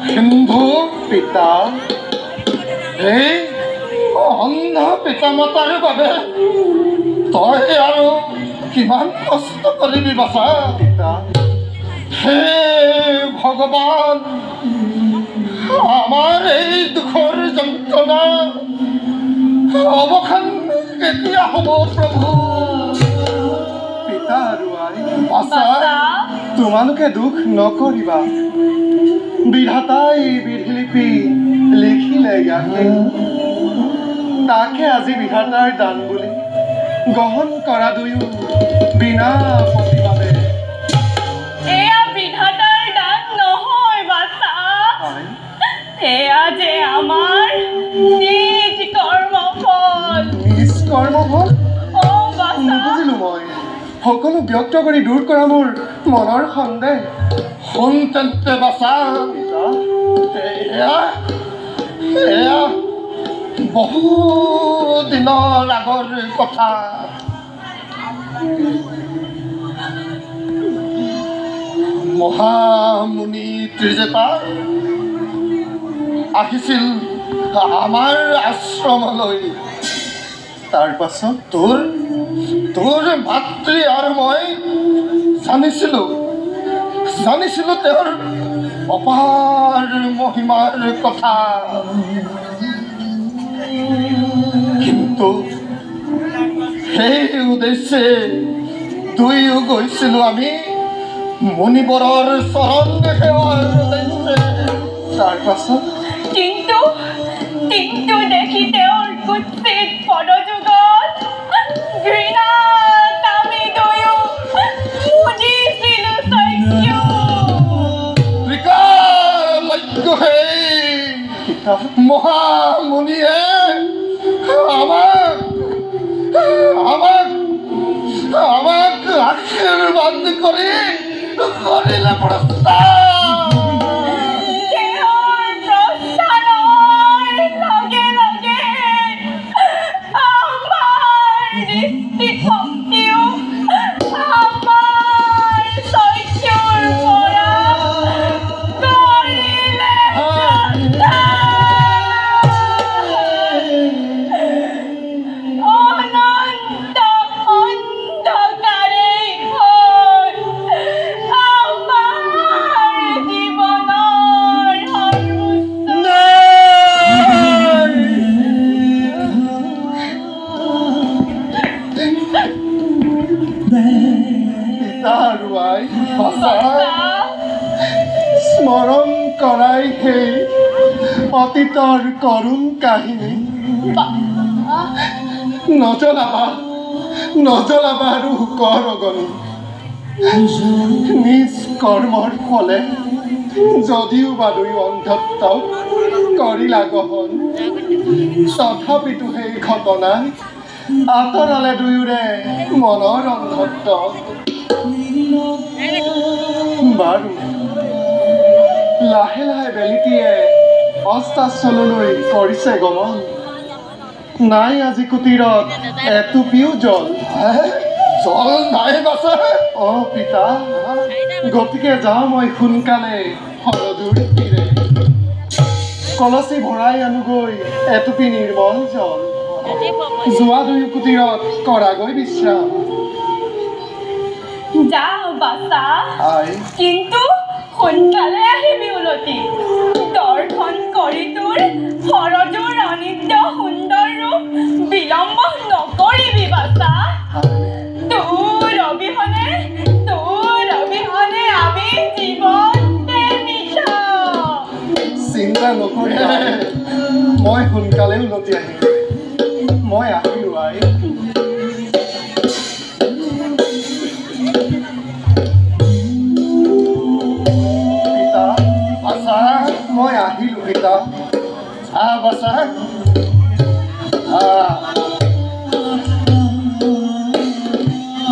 সিন্ধু পিতা এই অন্ধ পিতামাতাৰ বাবে তই আৰু কিমান কষ্ট কৰিবি বাছা পিতা হে ভগৱান আমাৰ এই দুখৰ যন্ত্ৰণা অৱসান কেতিয়া হ'ব প্ৰভু পিতা আৰু আই বাছা তোমালোকে দুখ নকৰিবা বিধাতাই বিধিলিপি লিখিলে ইয়াতে তাকে আজি বিধাতাৰ দান বুলি গ্ৰহণ কৰা দুয়ো বিনা প্ৰতিবাদে এয়া বিধাতাৰ দান নহয় বাছা এয়া যে আমাৰ নিজ কৰ্মফল নুবুজিলো মই সকলো ব্যক্ত কৰি দূৰ কৰা মোৰ মনৰ সন্দেহ শুন তেন্তে বাছা এয়া বহু দিনৰ আগৰ কথা মহামুনি ত্ৰিজেতা আহিছিল আমাৰ আশ্ৰমলৈ তাৰ পাছত তোৰ ভাতৃ আৰু মই জানিছিলোঁ তেওঁৰ অপাৰ মহিমাৰ কথা কিন্তু সেই উদ্দেশ্যে দুয়ো গৈছিলোঁ আমি মুনিবৰৰ চৰণ সেৱাৰ উদ্দেশ্যে তাৰ পাছত কিন্তু দেখি তেওঁৰ কুৎসিত পদযুগত ঘৃণাত আমি দুয়ো বুজিছিলোঁ মহামুনিয়ে আমাক আশীৰ্বাদ কৰিলে প্ৰস্তাৱ স্মৰণ কৰাই সেই অতীতৰ কৰুণ কাহিনী নজলাবা আৰু কৰ অগণি নিজ কৰ্মৰ ফলে যদিও বা দুয়ো অন্ধত্ব কৰিলা গ্ৰহণ তথাপিতো সেই ঘটনাই আঁতৰালে দুয়োৰে মনৰ অন্ধত্ব বাৰু লাহে লাহে বেলিটিয়ে অস্তাচললৈ কৰিছে গমন নাই আজি কুটিৰত এটুপিও জল নাই বাছা পিতা গতিকে যাওঁ মই সোনকালে হৰদূৰ তীৰে কলচী ভৰাই আনোগৈ এটুপি নিৰ্মল জল যোৱা দুয়ো কুটিৰত কৰাগৈ বিশ্ৰাম যাও বাছা কিন্তু সোনকালে আহিবি উলটি দৰ্শন কৰি তোৰ হৰদূৰ অনিত্য সুন্দৰ ৰূপ বিলম্ব নকৰিবি বাছা তোৰ অবিহনে আমি চিন্তা নকৰিবা মই সোনকালে উলটি আহিম মই আহিলোঁ আই পিতা বাছা মই আহিলোঁ পিতা বাছা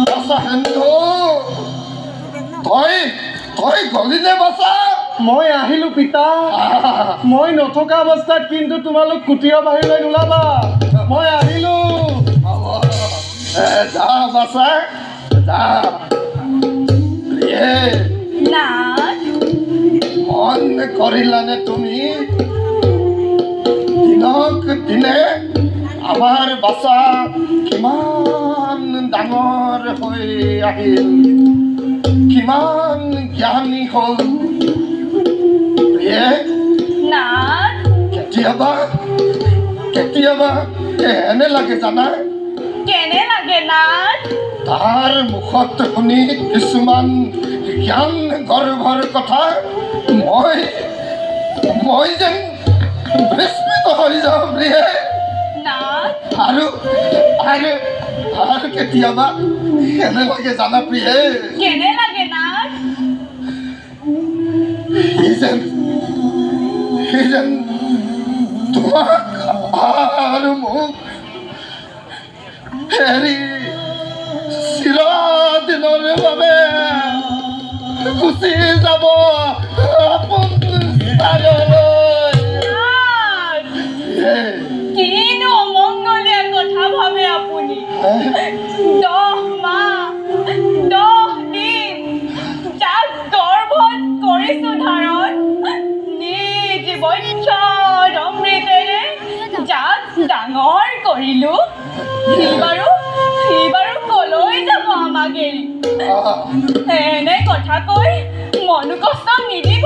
বাছা হেন্দু তই গলি নে বাছা মই আহিলোঁ পিতা মই নথকা অৱস্থাত কিন্তু তোমালোক কুটীৰৰ বাহিৰলৈ নোলাবা মই আহিলোঁ যা বাছা যা নাথ মন কৰিলানে তুমি দিনক দিনে আমাৰ বাছা কিমান ডাঙৰ হৈ আহিল কিমান জ্ঞানী হ'ল নাথ কেতিয়াবা এনে লাগে জানা কেনে লাগে নাথ তাৰ মুখত শুনি কিছুমান জ্ঞান গৰ্ভৰ কথা মই যেন বিস্মিত হৈ যাওঁ প্ৰিয়ে নাথ আৰু কেতিয়াবা এনে লাগে জানা প্ৰিয়ে কেনে লাগে নাথ সি যেন তোমাক আৰু মোক এৰি চিৰদিনৰ বাবে গুচি যাব আপোন স্থানলৈ কিনো অমংগলীয়া কথা ভাবে আপুনি 10 মাহ 10 দিন যাক গৰ্ভত কৰিছো ধাৰণ নিজ বৈচ্ছৰ অমৃতেৰে যাক ডাঙৰ কৰিলো সি বাৰু কলৈ যাব আমাক এৰি এনে কথা কৈ মনো কষ্ট নিদিব